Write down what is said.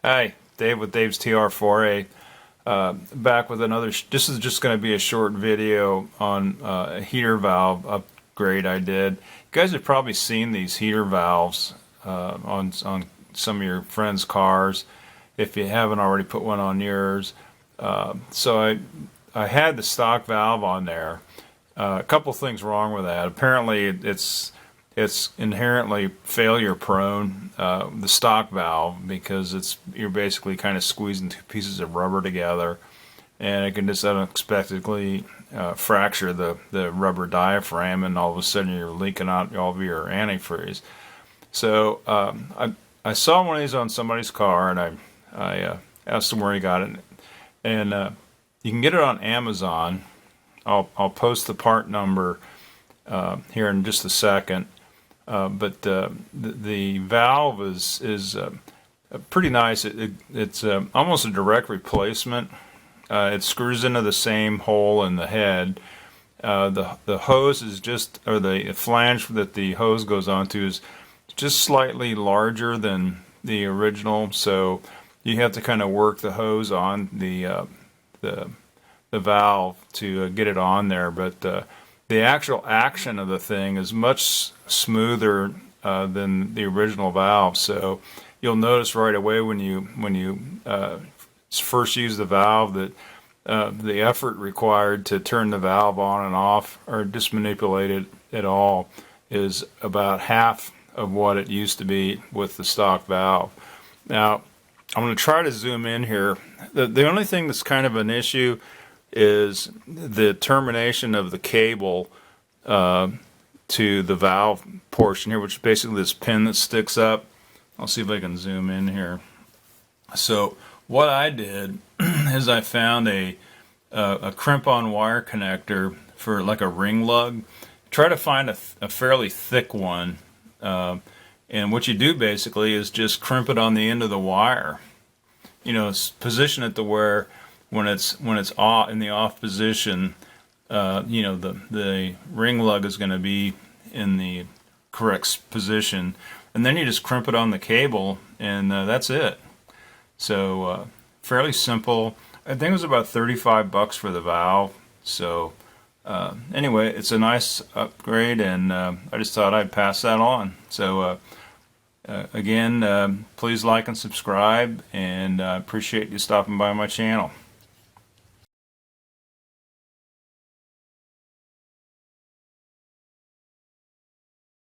Hi, Dave with Dave's TR4A. Back with another. This is just going to be a short video on a heater valve upgrade I did. You guys have probably seen these heater valves on some of your friends' cars. If you haven't already put one on yours, so I had the stock valve on there. A couple things wrong with that. Apparently, it's inherently failure prone, the stock valve, because you're basically kind of squeezing two pieces of rubber together, and it can just unexpectedly fracture the rubber diaphragm, and all of a sudden you're leaking out all of your antifreeze. So I saw one of these on somebody's car, and I asked him where he got it, and you can get it on Amazon. I'll post the part number here in just a second. But the valve is pretty nice. It's almost a direct replacement. It screws into the same hole in the head. The hose is or the flange that the hose goes onto is just slightly larger than the original, so you have to kind of work the hose on the valve to get it on there. But the actual action of the thing is much smoother than the original valve, so you'll notice right away when you first use the valve that the effort required to turn the valve on and off or just manipulate it at all is about half of what it used to be with the stock valve. Now I'm going to try to zoom in here. The only thing that's kind of an issue is the termination of the cable to the valve portion here, which is basically this pin that sticks up. I'll see if I can zoom in here. So what I did is I found a crimp-on wire connector for like a ring lug. Try to find a fairly thick one, and what you do basically is just crimp it on the end of the wire. Position it to where when it's off, in the off position, the ring lug is going to be in the correct position, and then you just crimp it on the cable, and that's it. So fairly simple. I think it was about $35 for the valve. So anyway, it's a nice upgrade, and I just thought I'd pass that on. So again, please like and subscribe, and I appreciate you stopping by my channel.